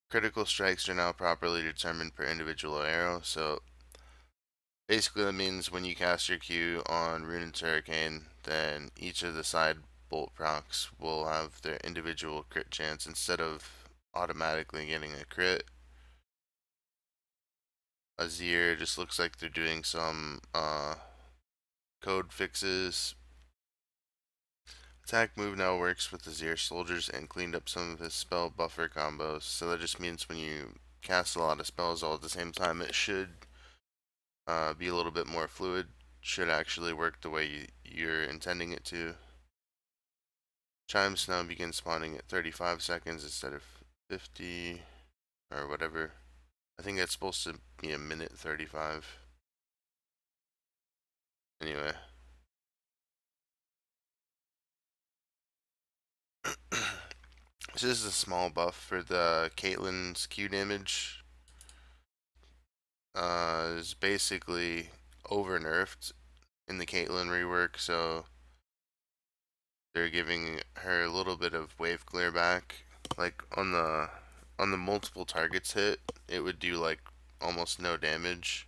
Critical strikes are now properly determined per individual arrow, so basically that means when you cast your Q on Ruined's Hurricane, then each of the side bolt procs will have their individual crit chance instead of automatically getting a crit. Azir just looks like they're doing some code fixes. Attack move now works with Azir soldiers and cleaned up some of his spell buffer combos. So that just means when you cast a lot of spells all at the same time, it should be a little bit more fluid. Should actually work the way you're intending it to. Chimes now begin spawning at 35 seconds instead of 50 or whatever. I think that's supposed to be a minute 35. Anyway. This is a small buff for the Caitlyn's Q damage. Is basically over nerfed in the Caitlyn rework, so they're giving her a little bit of wave clear back. Like on the multiple targets hit, it would do like almost no damage.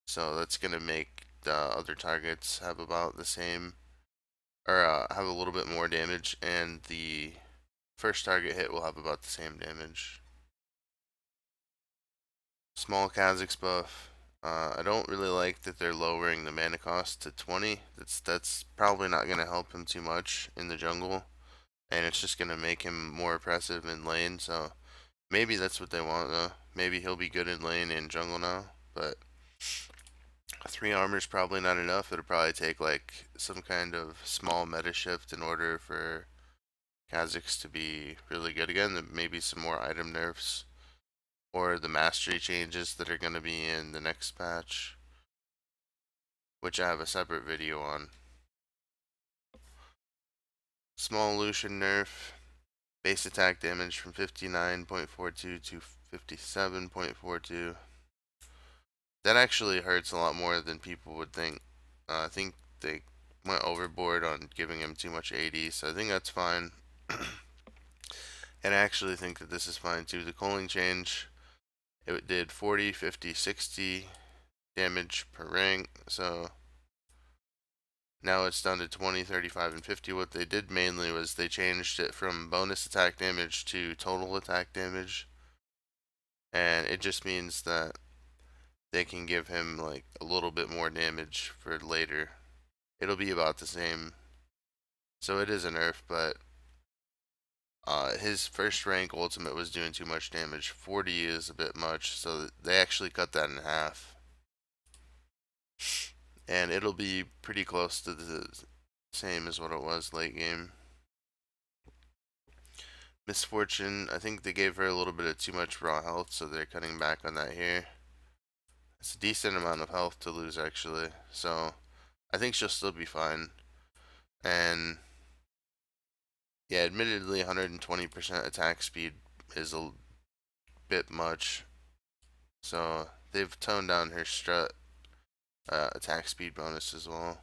So that's gonna make the other targets have about the same, or have a little bit more damage, and the first target hit will have about the same damage. Small Kha'Zix buff. I don't really like that they're lowering the mana cost to 20. That's probably not going to help him too much in the jungle, and it's just going to make him more oppressive in lane. So maybe that's what they want though. Maybe he'll be good in lane and jungle now, but 3 armor is probably not enough. It'll probably take like some kind of small meta shift in order for Kha'Zix to be really good again. Maybe some more item nerfs, or the mastery changes that are going to be in the next patch, which I have a separate video on. Small Lucian nerf. Base attack damage from 59.42 to 57.42. That actually hurts a lot more than people would think. I think they went overboard on giving him too much AD, so I think that's fine. And I actually think that this is fine too. The culling change, it did 40, 50, 60 damage per rank, so now it's down to 20, 35, and 50. What they did mainly was they changed it from bonus attack damage to total attack damage, and it just means that they can give him like a little bit more damage for later. It'll be about the same, so it is a nerf, but his first rank ultimate was doing too much damage. 40 is a bit much, so they actually cut that in half. And it'll be pretty close to the same as what it was late game. Misfortune, I think they gave her a little bit of too much raw health, so they're cutting back on that here. It's a decent amount of health to lose actually, so I think she'll still be fine. And yeah, admittedly 120% attack speed is a bit much, so they've toned down her strut attack speed bonus as well.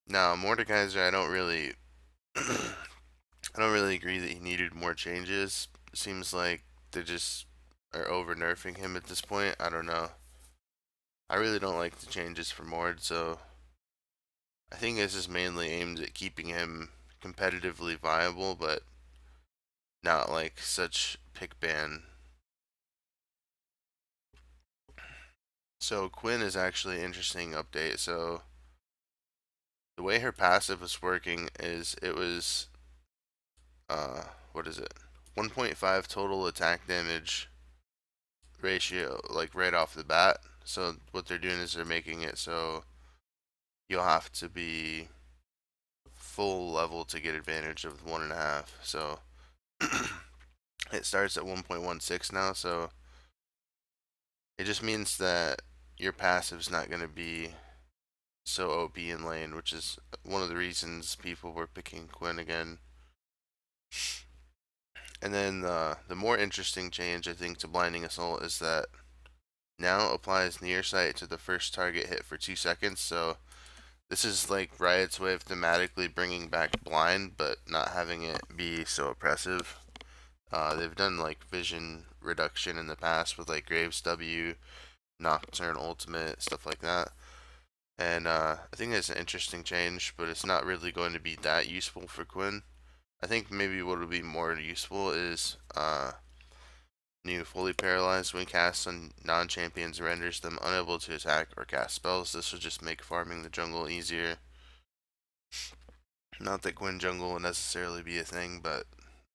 Now Mordekaiser, I don't really agree that he needed more changes. It seems like they just are over nerfing him at this point. I don't know. I really don't like the changes for Mord, so I think this is mainly aimed at keeping him competitively viable, but not like such pick ban. So Quinn is actually an interesting update. So the way her passive was working is it was what is it? 1.5 total attack damage ratio, like right off the bat. So what they're doing is they're making it so you'll have to be full level to get advantage of 1.5. So it starts at 1.16 now. So it just means that your passive's not going to be so OP in lane, which is one of the reasons people were picking Quinn again. And then the more interesting change, I think, to Blinding Assault is that now applies near sight to the first target hit for 2 seconds. So This is like Riot's way of thematically bringing back blind, but not having it be so oppressive. They've done like vision reduction in the past with like Graves W, Nocturne Ultimate, stuff like that. And I think it's an interesting change, but it's not really going to be that useful for Quinn. I think maybe what would be more useful is new fully paralyzed when cast on non-champions renders them unable to attack or cast spells. This will just make farming the jungle easier. Not that Quinn jungle will necessarily be a thing, but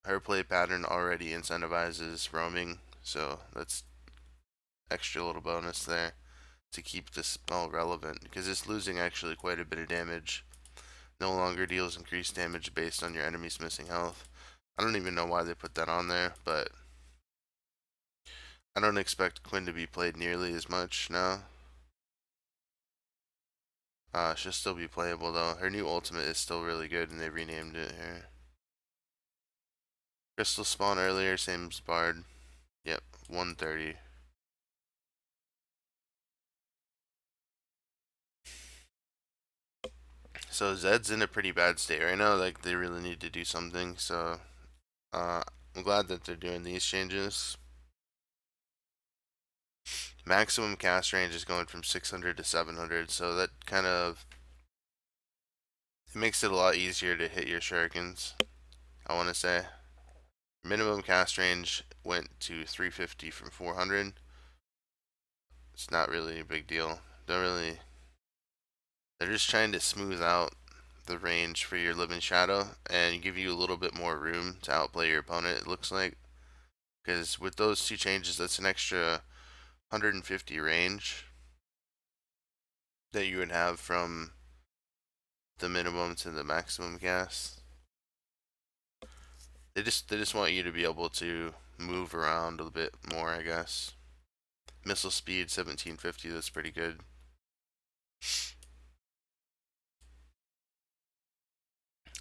her play pattern already incentivizes roaming, so that's extra little bonus there to keep the spell relevant, because it's losing actually quite a bit of damage. No longer deals increased damage based on your enemy's missing health. I don't even know why they put that on there, but I don't expect Quinn to be played nearly as much now. She'll still be playable though. Her new ultimate is still really good, and they renamed it here. Crystal spawn earlier, same as Bard. Yep, 130. So Zed's in a pretty bad state right now. Like they really need to do something. So I'm glad that they're doing these changes. Maximum cast range is going from 600 to 700, so that kind of it makes it a lot easier to hit your shurikens. I want to say minimum cast range went to 350 from 400. It's not really a big deal. Don't really. They're just trying to smooth out the range for your Living Shadow and give you a little bit more room to outplay your opponent. It looks like, because with those two changes, that's an extra 150 range that you would have from the minimum to the maximum cast. They just want you to be able to move around a bit more, I guess. Missile speed 1750, that's pretty good.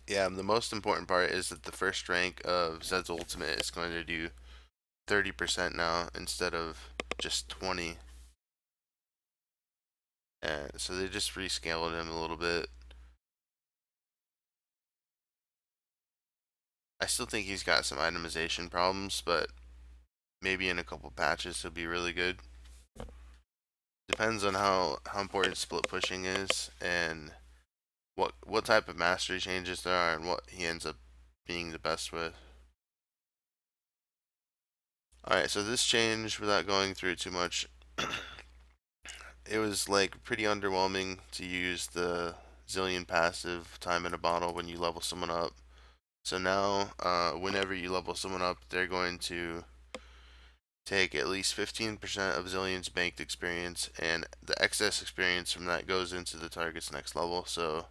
Yeah, the most important part is that the first rank of Zed's ultimate is going to do 30% now instead of just 20. And so they just rescaled him a little bit. I still think he's got some itemization problems, but maybe in a couple patches he'll be really good. Depends on how important split pushing is and what type of mastery changes there are and what he ends up being the best with. Alright, so this change, without going through it too much, it was like pretty underwhelming to use the Zillion passive time in a bottle when you level someone up. So now, whenever you level someone up, they're going to take at least 15% of Zillion's banked experience, and the excess experience from that goes into the target's next level. So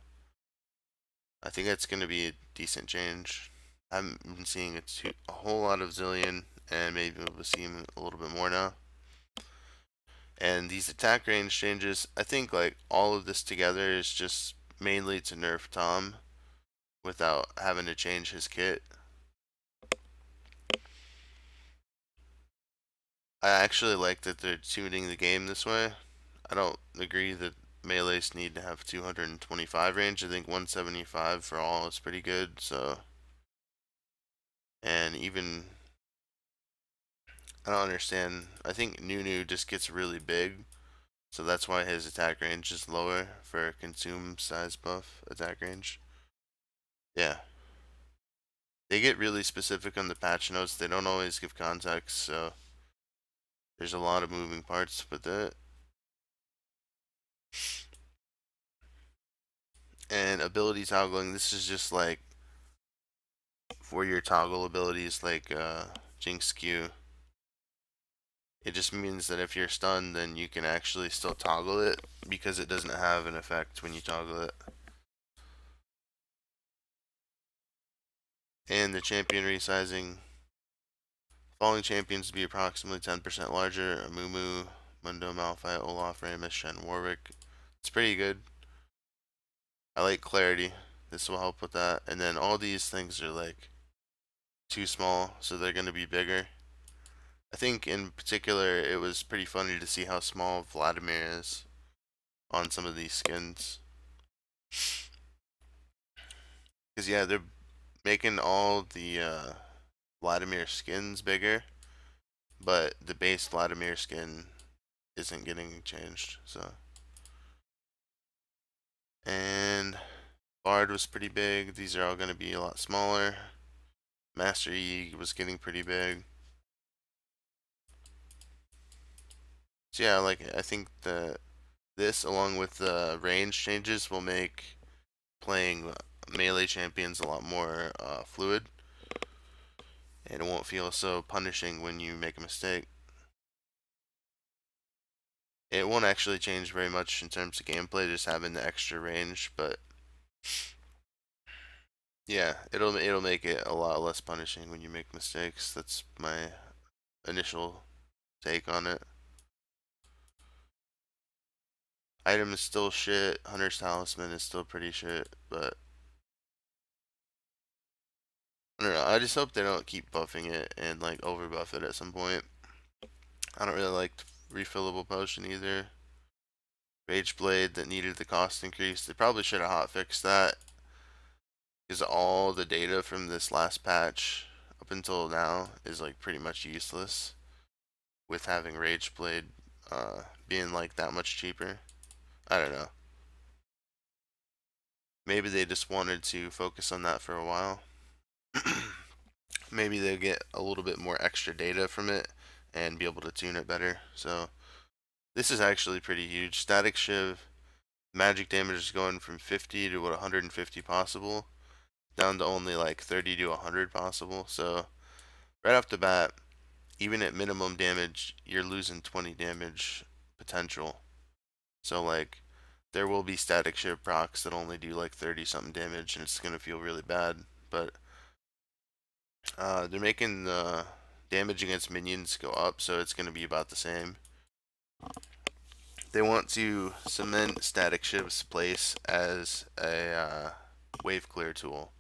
I think that's going to be a decent change. I haven't been seeing a whole lot of Zillion, and maybe we'll see him a little bit more now. And these attack range changes, I think like all of this together is just mainly to nerf Tom without having to change his kit. I actually like that they're tuning the game this way. I don't agree that melees need to have 225 range. I think 175 for all is pretty good. So, and even I don't understand. I think Nunu just gets really big, so that's why his attack range is lower for consume size buff attack range. Yeah, they get really specific on the patch notes. They don't always give context, so there's a lot of moving parts with it. And ability toggling, this is just like for your toggle abilities like Jinx Q. It just means that if you're stunned, then you can actually still toggle it because it doesn't have an effect when you toggle it. And the champion resizing, falling champions to be approximately 10% larger. Amumu, Mundo, Malphite, Olaf, Rammus, Shen, Warwick. It's pretty good. I like clarity. This will help with that. And then all these things are like too small, so they're going to be bigger. I think in particular it was pretty funny to see how small Vladimir is on some of these skins. Because, yeah, they're making all the Vladimir skins bigger, but the base Vladimir skin isn't getting changed. So, and Bard was pretty big. These are all going to be a lot smaller. Master Yi was getting pretty big. So yeah, like I think this along with the range changes will make playing melee champions a lot more fluid, and it won't feel so punishing when you make a mistake. It won't actually change very much in terms of gameplay, just having the extra range, but yeah, it'll make it a lot less punishing when you make mistakes. That's my initial take on it. Item is still shit. Hunter's Talisman is still pretty shit, but I don't know. I just hope they don't keep buffing it and like overbuff it at some point. I don't really like refillable potion either. Rage Blade that needed the cost increase. They probably should have hotfixed that because all the data from this last patch up until now is like pretty much useless with having Rage Blade being like that much cheaper. I don't know. Maybe they just wanted to focus on that for a while. Maybe they'll get a little bit more extra data from it and be able to tune it better. So this is actually pretty huge. Static Shiv, magic damage is going from 50 to what 150 possible, down to only like 30 to 100 possible. So right off the bat, even at minimum damage, you're losing 20 damage potential. So like there will be Static Shiv procs that only do like 30 something damage, and it's gonna feel really bad. But they're making the damage against minions go up, so it's gonna be about the same. They want to cement Static Shiv's place as a wave clear tool,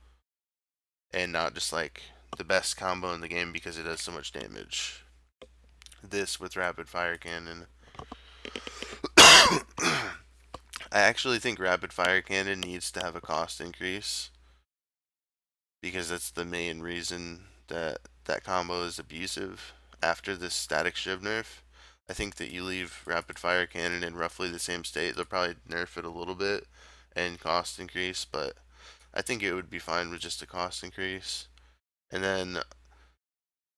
and not just like the best combo in the game because it does so much damage. This with Rapid Fire Cannon. I actually think Rapid Fire Cannon needs to have a cost increase because that's the main reason that that combo is abusive. After this Static Shiv nerf, I think that you leave Rapid Fire Cannon in roughly the same state. They'll probably nerf it a little bit and cost increase, but I think it would be fine with just a cost increase. And then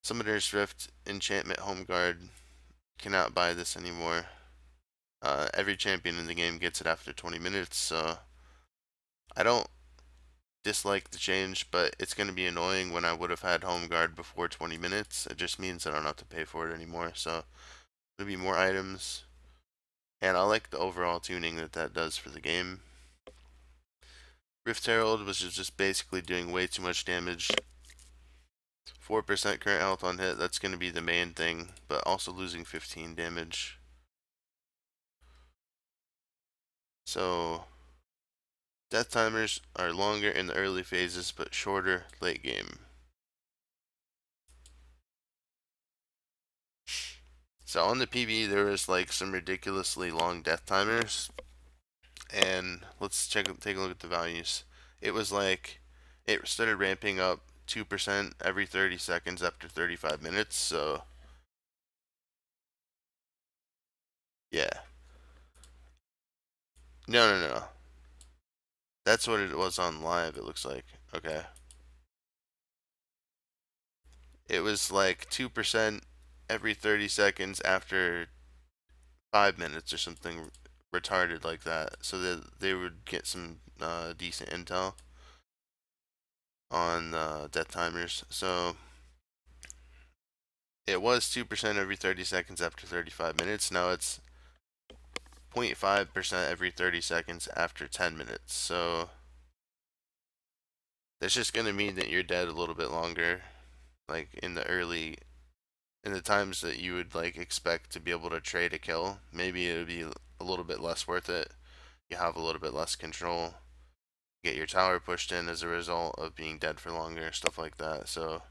Summoner's Rift Enchantment Home Guard cannot buy this anymore. Every champion in the game gets it after 20 minutes, so I don't dislike the change, but it's going to be annoying when I would have had Home Guard before 20 minutes. It just means I don't have to pay for it anymore, so there'll be more items. And I like the overall tuning that that does for the game. Rift Herald was just basically doing way too much damage. 4% current health on hit, that's going to be the main thing, but also losing 15 damage. So, death timers are longer in the early phases, but shorter late game. So on the PvE, there was like some ridiculously long death timers, and let's take a look at the values. It was like it started ramping up 2% every 30 seconds after 35 minutes. So yeah, no. That's what it was on live. It looks like okay. It was like 2% every 30 seconds after 5 minutes or something retarded like that, so that they would get some decent intel on death timers. So it was 2% every 30 seconds after 35 minutes. Now it's 0.5% every 30 seconds after 10 minutes. So that's just going to mean that you're dead a little bit longer, like in the times that you would like expect to be able to trade a kill. Maybe it would be a little bit less worth it. You have a little bit less control. Get your tower pushed in as a result of being dead for longer, stuff like that. So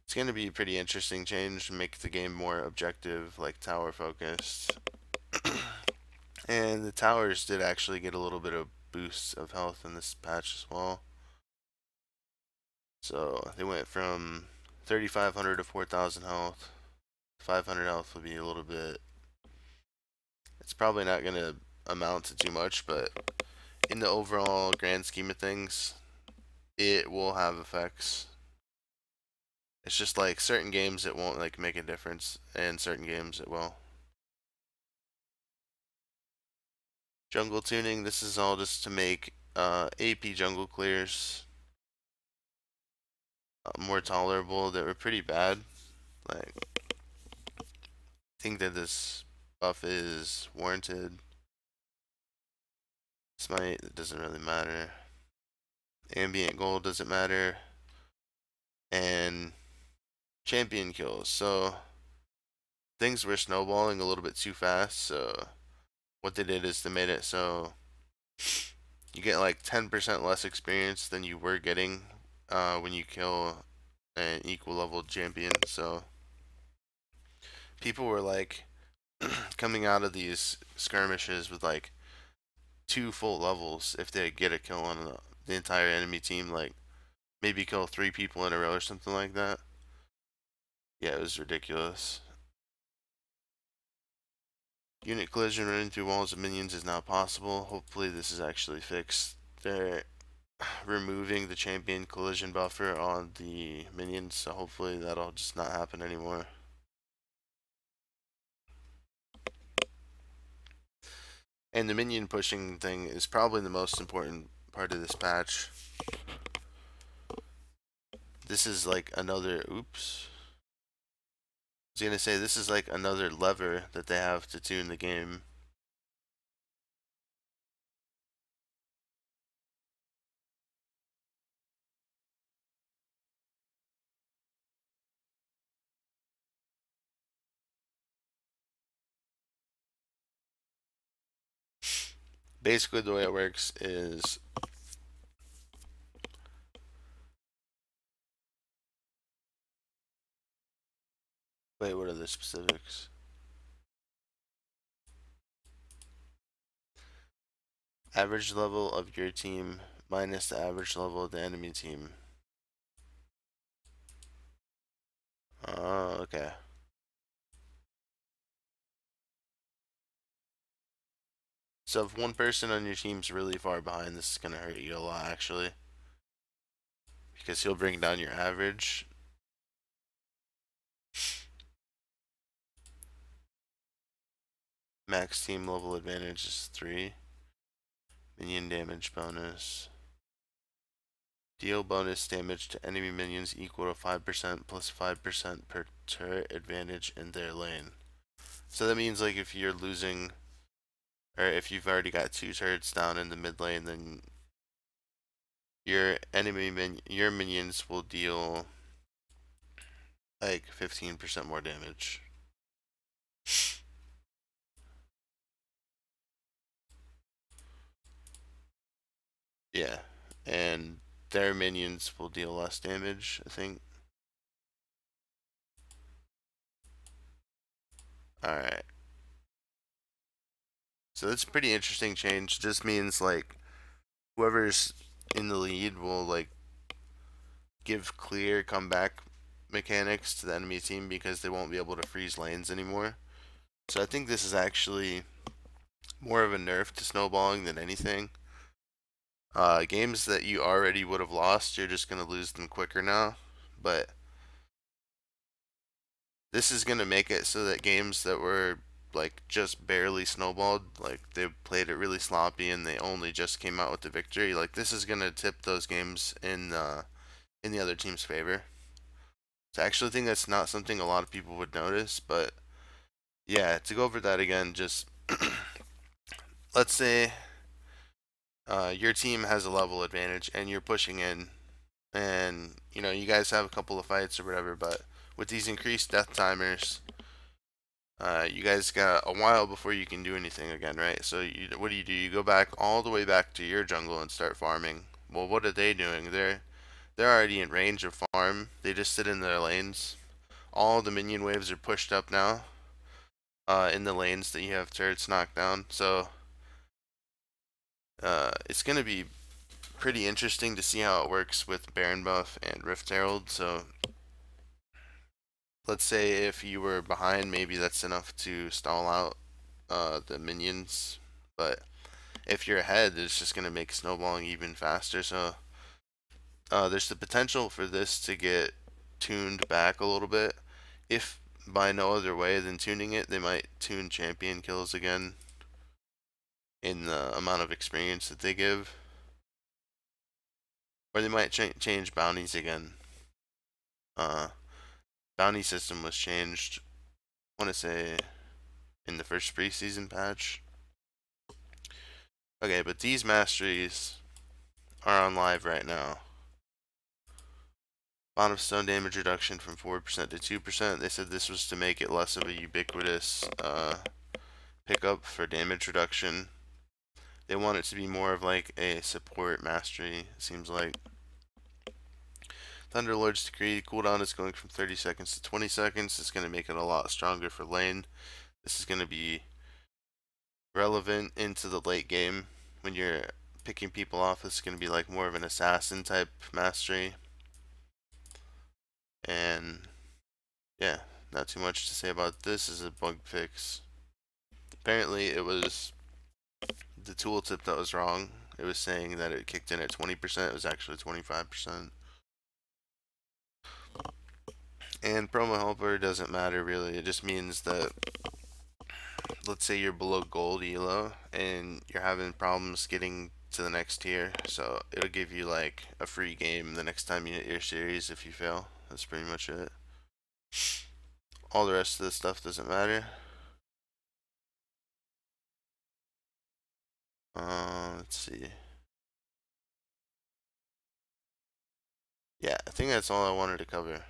it's going to be a pretty interesting change to make the game more objective, like tower focused. And the towers did actually get a little bit of boost of health in this patch as well. So they went from 3,500 to 4,000 health. 500 health would be a little bit. It's probably not going to amount to too much, but in the overall grand scheme of things, it will have effects. It's just like certain games it won't like make a difference, and certain games it will. Jungle tuning. This is all just to make AP jungle clears more tolerable. That were pretty bad. Like, I think that this buff is warranted. Smite, it doesn't really matter. Ambient gold doesn't matter. And champion kills. So things were snowballing a little bit too fast. So what they did is they made it so you get like 10% less experience than you were getting when you kill an equal level champion. So people were like coming out of these skirmishes with like 2 full levels if they get a kill on the entire enemy team, like maybe kill 3 people in a row or something like that. Yeah, it was ridiculous. Unit collision running through walls of minions is now possible. Hopefully this is actually fixed. They're removing the champion collision buffer on the minions, so hopefully that'll just not happen anymore. And the minion pushing thing is probably the most important part of this patch. This is like another, oops. I was gonna say, this is like another lever that they have to tune the game. Basically, the way it works is wait, what are the specifics? Average level of your team minus the average level of the enemy team. Oh, okay. So if one person on your team's really far behind, this is gonna hurt you a lot, actually. Because he'll bring down your average. Max team level advantage is 3. Minion damage bonus. Deal bonus damage to enemy minions equal to 5% plus 5% per turret advantage in their lane. So that means like if you're losing, or if you've already got 2 turrets down in the mid lane, then your your minions will deal like 15% more damage. Yeah, and their minions will deal less damage, I think. Alright. So that's a pretty interesting change. Just means like whoever's in the lead will like give clear comeback mechanics to the enemy team because they won't be able to freeze lanes anymore. So I think this is actually more of a nerf to snowballing than anything. Games that you already would have lost, you're just gonna lose them quicker now. But this is gonna make it so that games that were like just barely snowballed, like they played it really sloppy and they only just came out with the victory, like this is gonna tip those games in the other team's favor. So I actually think that's not something a lot of people would notice, but yeah, to go over that again, just let's say your team has a level advantage and you're pushing in, and you know you guys have a couple of fights or whatever, but with these increased death timers, you guys got a while before you can do anything again, right? So what do? You go back all the way back to your jungle and start farming. Well, what are they doing? They're already in range of farm. They just sit in their lanes. All the minion waves are pushed up now. in the lanes that you have turrets knocked down. So it's gonna be pretty interesting to see how it works with Baron buff and Rift Herald. So let's say if you were behind, maybe that's enough to stall out the minions. But if you're ahead, it's just gonna make snowballing even faster. So there's the potential for this to get tuned back a little bit. If by no other way than tuning it, they might tune champion kills again in the amount of experience that they give. Or they might change bounties again. Uh, Bounty system was changed, I want to say, in the first preseason patch. Okay, but these masteries are on live right now. Bond of stone damage reduction from 4% to 2%. They said this was to make it less of a ubiquitous pickup for damage reduction. They want it to be more of like a support mastery, it seems like. Thunderlord's Decree cooldown is going from 30 seconds to 20 seconds. It's going to make it a lot stronger for lane. This is going to be relevant into the late game when you're picking people off. It's going to be like more of an assassin type mastery. And yeah, not too much to say about this. Is a bug fix. Apparently it was the tooltip that was wrong. It was saying that it kicked in at 20%. It was actually 25%. And promo helper doesn't matter really. It just means that, let's say you're below gold elo and you're having problems getting to the next tier, so it'll give you like a free game the next time you hit your series if you fail. That's pretty much it. All the rest of the stuff doesn't matter. Let's see. Yeah, I think that's all I wanted to cover.